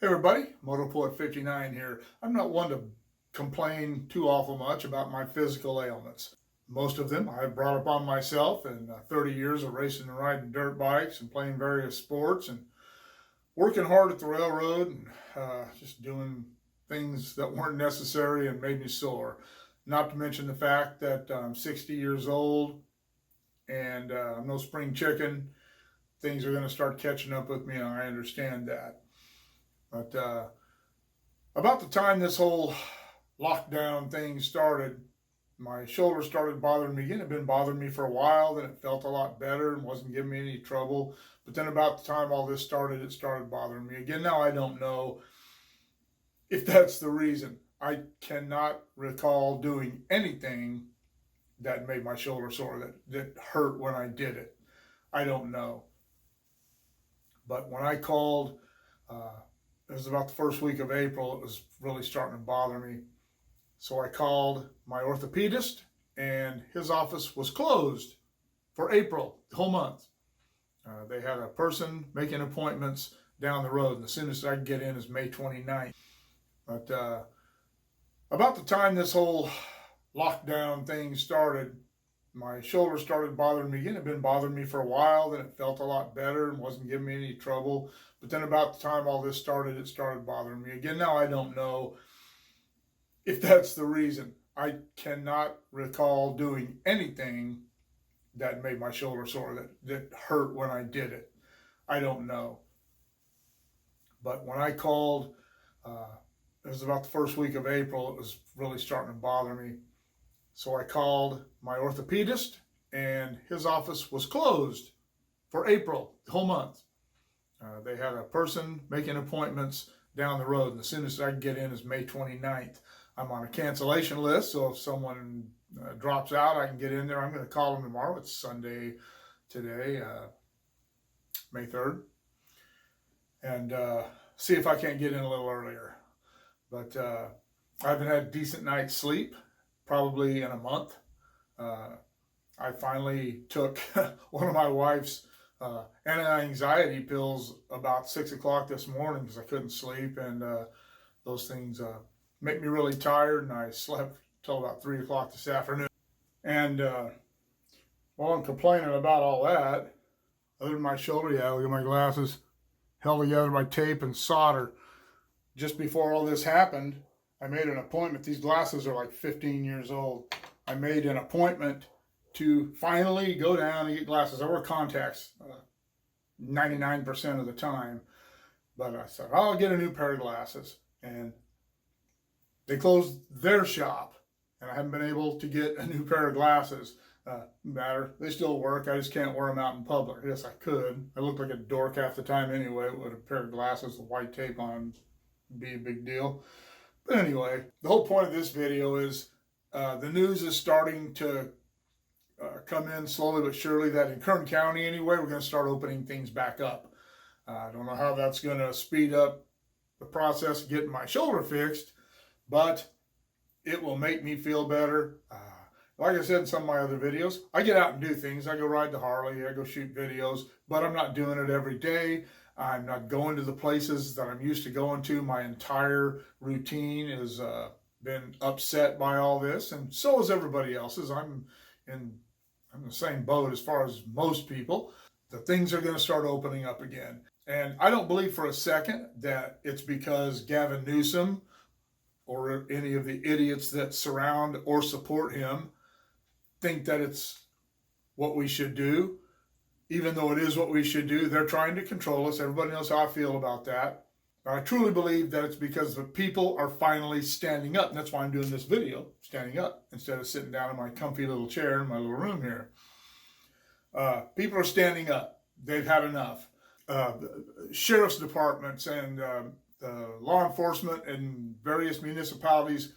Hey everybody, Motopoet 59 here. I'm not one to complain too awful much about my physical ailments. Most of them I've brought upon myself in 30 years of racing and riding dirt bikes and playing various sports and working hard at the railroad and just doing things that weren't necessary and made me sore. Not to mention the fact that I'm 60 years old and I'm no spring chicken. Things are going to start catching up with me, and I understand that. But about the time this whole lockdown thing started, my shoulder started bothering me again. It had been bothering me for a while, then it felt a lot better and wasn't giving me any trouble. But then about the time all this started, it started bothering me again. Now I don't know if that's the reason. I cannot recall doing anything that made my shoulder sore, that hurt when I did it. I don't know. But when I called, it was about the first week of April, it was really starting to bother me. So I called my orthopedist, and his office was closed for April, the whole month. They had a person making appointments down the road, and the soonest I could get in is May 29th. But about the time this whole lockdown thing started, my shoulder started bothering me again. It had been bothering me for a while, then it felt a lot better and wasn't giving me any trouble. But then about the time all this started, it started bothering me again. Now I don't know if that's the reason. I cannot recall doing anything that made my shoulder sore, that hurt when I did it. I don't know. But when I called, it was about the first week of April, it was really starting to bother me. So I called my orthopedist, and his office was closed for April, the whole month. They had a person making appointments down the road, and the soonest I can get in is May 29th. I'm on a cancellation list, so if someone drops out, I can get in there. I'm going to call them tomorrow. It's Sunday today, May 3rd, and see if I can't get in a little earlier. But I haven't had a decent night's sleep, probably in a month. I finally took one of my wife's anti-anxiety pills about 6 o'clock this morning because I couldn't sleep, and those things make me really tired, and I slept till about 3 o'clock this afternoon. And while I'm complaining about all that, other than my shoulder, yeah, look at my glasses, held together by tape and solder. Just before all this happened, I made an appointment. These glasses are like 15 years old. I made an appointment to finally go down and get glasses. I wear contacts 99% of the time, but I said, I'll get a new pair of glasses. And they closed their shop, and I haven't been able to get a new pair of glasses. They still work. I just can't wear them out in public. Yes, I could. I look like a dork half the time anyway with a pair of glasses with white tape on. Be a big deal. But anyway, the whole point of this video is the news is starting to come in slowly but surely that in Kern County anyway, we're going to start opening things back up. I don't know how that's going to speed up the process of getting my shoulder fixed, but it will make me feel better. Like I said in some of my other videos, I get out and do things. I go ride the Harley, I go shoot videos, but I'm not doing it every day. I'm not going to the places that I'm used to going to. My entire routine has been upset by all this, and so is everybody else's. I'm in the same boat as far as most people. The things are going to start opening up again. And I don't believe for a second that it's because Gavin Newsom or any of the idiots that surround or support him think that it's what we should do. Even though it is what we should do, they're trying to control us. Everybody knows how I feel about that. But I truly believe that it's because the people are finally standing up. And that's why I'm doing this video, standing up, instead of sitting down in my comfy little chair in my little room here. People are standing up. They've had enough. Sheriff's departments and law enforcement in various municipalities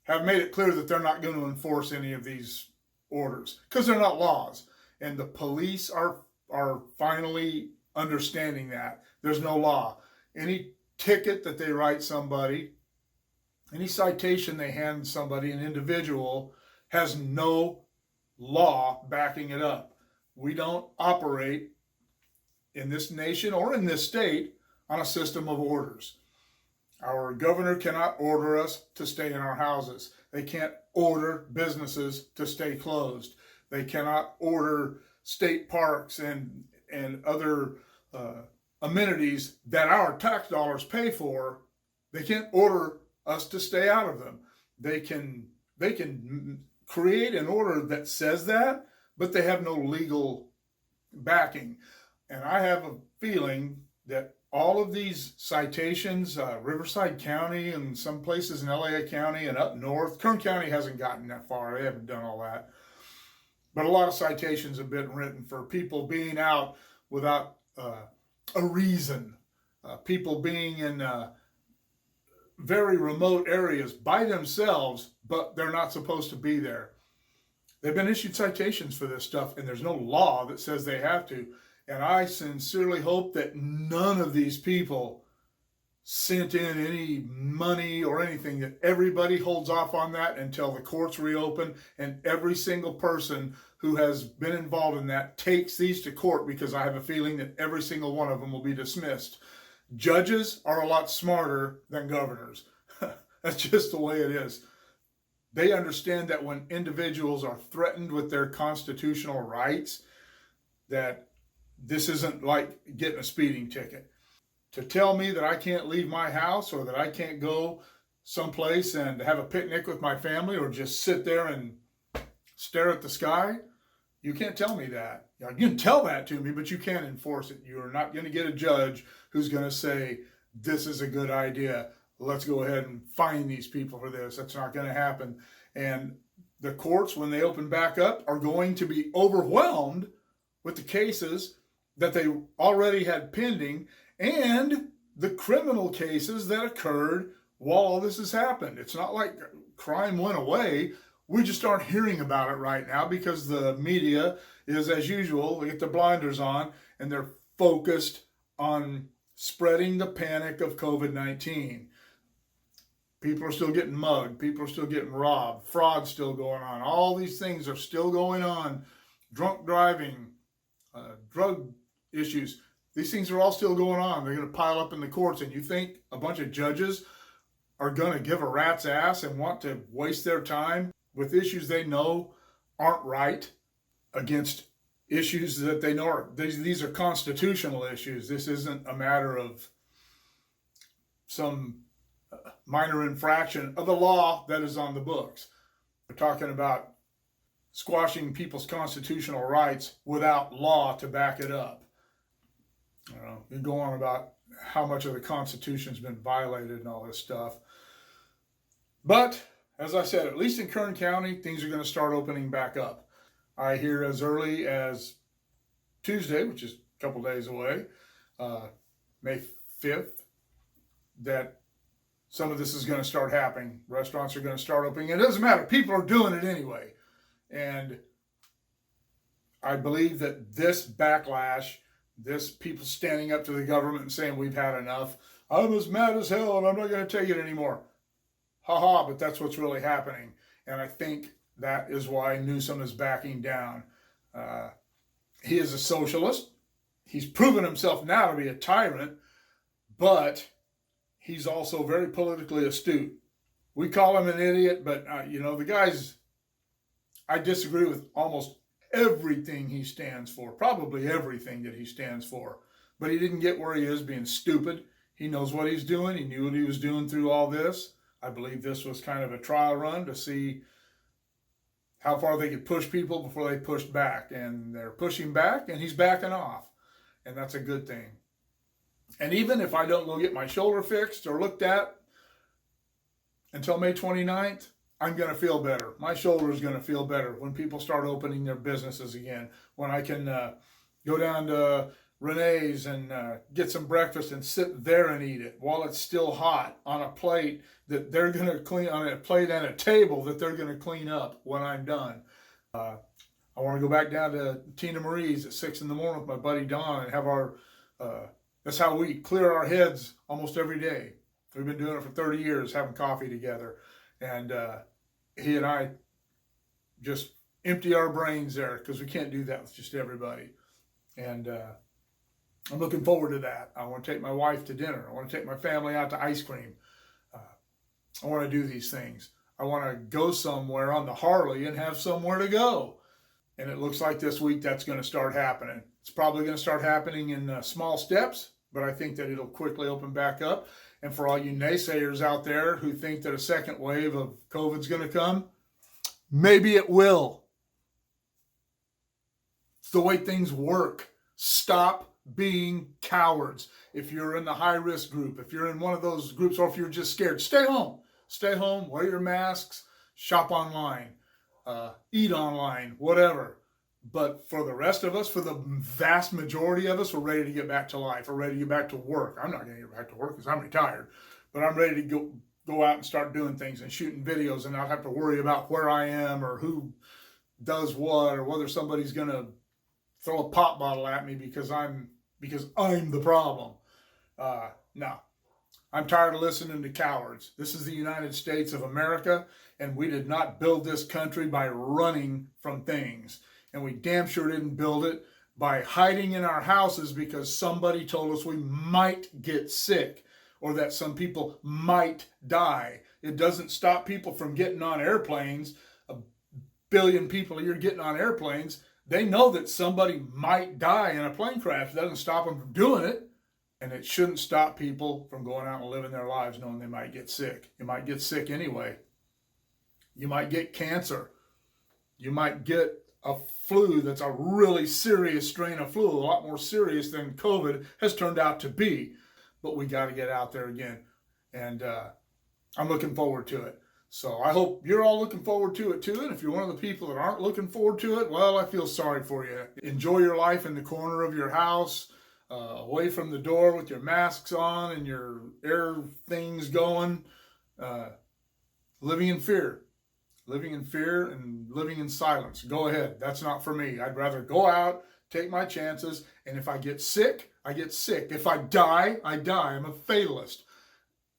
have made it clear that they're not going to enforce any of these orders because they're not laws. And the police are finally understanding that. There's no law. Any ticket that they write somebody, any citation they hand somebody, an individual, has no law backing it up. We don't operate in this nation or in this state on a system of orders. Our governor cannot order us to stay in our houses. They can't order businesses to stay closed. They cannot order state parks and other amenities that our tax dollars pay for. They can't order us to stay out of them. They can create an order that says that, but they have no legal backing. And I have a feeling that all of these citations, Riverside County and some places in L.A. County and up north, Kern County hasn't gotten that far. They haven't done all that. But a lot of citations have been written for people being out without a reason, people being in very remote areas by themselves, but they're not supposed to be there. They've been issued citations for this stuff, and there's no law that says they have to. And I sincerely hope that none of these people sent in any money or anything, that everybody holds off on that until the courts reopen, and every single person who has been involved in that takes these to court, because I have a feeling that every single one of them will be dismissed. Judges are a lot smarter than governors. That's just the way it is. They understand that when individuals are threatened with their constitutional rights, that this isn't like getting a speeding ticket. To tell me that I can't leave my house, or that I can't go someplace and have a picnic with my family, or just sit there and stare at the sky, you can't tell me that. You can tell that to me, but you can't enforce it. You're not going to get a judge who's going to say, this is a good idea. Let's go ahead and fine these people for this. That's not going to happen. And the courts, when they open back up, are going to be overwhelmed with the cases that they already had pending and the criminal cases that occurred while all this has happened. It's not like crime went away. We just aren't hearing about it right now because the media is, as usual, they get the blinders on and they're focused on spreading the panic of COVID-19. People are still getting mugged. People are still getting robbed. Fraud's still going on. All these things are still going on. Drunk driving, drug issues. These things are all still going on. They're going to pile up in the courts. And you think a bunch of judges are going to give a rat's ass and want to waste their time with issues they know aren't right against issues that they know are, these are constitutional issues. This isn't a matter of some minor infraction of the law that is on the books. We're talking about squashing people's constitutional rights without law to back it up. You go on about how much of the Constitution's been violated and all this stuff. But, as I said, at least in Kern County, things are going to start opening back up. I hear as early as Tuesday, which is a couple days away, May 5th, that some of this is going to start happening. Restaurants are going to start opening. It doesn't matter. People are doing it anyway. And I believe that this backlash, this people standing up to the government and saying, we've had enough. I'm as mad as hell and I'm not going to take it anymore. Ha, but that's what's really happening. And I think that is why Newsom is backing down. He is a socialist. He's proven himself now to be a tyrant, but he's also very politically astute. We call him an idiot, but the guy's, I disagree with almost everything he stands for, probably everything that he stands for. But he didn't get where he is being stupid. He knows what he's doing. He knew what he was doing through all this. I believe this was kind of a trial run to see how far they could push people before they pushed back. And they're pushing back, and he's backing off. And that's a good thing. And even if I don't go get my shoulder fixed or looked at until May 29th, I'm going to feel better. My shoulder is going to feel better when people start opening their businesses again. When I can go down to Renee's and get some breakfast and sit there and eat it while it's still hot on a plate that they're going to clean, on a plate and a table that they're going to clean up when I'm done. I want to go back down to Tina Marie's at 6 in the morning with my buddy Don and have our, that's how we clear our heads almost every day. We've been doing it for 30 years, having coffee together. And he and I just empty our brains there because we can't do that with just everybody. And I'm looking forward to that. I want to take my wife to dinner. I want to take my family out to ice cream. I want to do these things. I want to go somewhere on the Harley and have somewhere to go. And it looks like this week that's going to start happening. It's probably going to start happening in small steps, but I think that it'll quickly open back up. And for all you naysayers out there who think that a second wave of COVID's going to come, maybe it will. It's the way things work. Stop being cowards. If you're in the high-risk group, if you're in one of those groups, or if you're just scared, stay home. Stay home, wear your masks, shop online, eat online, whatever. But for the rest of us, for the vast majority of us, we're ready to get back to life. We're ready to get back to work. I'm not going to get back to work because I'm retired, but I'm ready to go out and start doing things and shooting videos and not have to worry about where I am or who does what or whether somebody's going to throw a pop bottle at me because I'm the problem. No. I'm tired of listening to cowards. This is the United States of America, and we did not build this country by running from things. And we damn sure didn't build it by hiding in our houses because somebody told us we might get sick or that some people might die. It doesn't stop people from getting on airplanes. 1 billion people a year getting on airplanes. They know that somebody might die in a plane crash. It doesn't stop them from doing it. And it shouldn't stop people from going out and living their lives knowing they might get sick. You might get sick anyway. You might get cancer. You might get a flu that's a really serious strain of flu, a lot more serious than COVID has turned out to be. But we got to get out there again. And I'm looking forward to it. So I hope you're all looking forward to it too. And if you're one of the people that aren't looking forward to it, well, I feel sorry for you. Enjoy your life in the corner of your house. Away from the door with your masks on and your air things going, living in fear and living in silence. Go ahead. That's not for me. I'd rather go out, take my chances, and if I get sick, I get sick. If I die, I die. I'm a fatalist.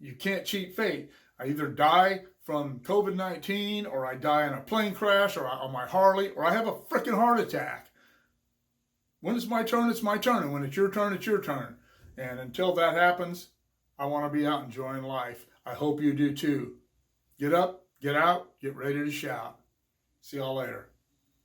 You can't cheat fate. I either die from COVID-19 or I die in a plane crash or on my Harley or I have a freaking heart attack. When it's my turn, it's my turn. And when it's your turn, it's your turn. And until that happens, I want to be out enjoying life. I hope you do too. Get up, get out, get ready to shout. See y'all later.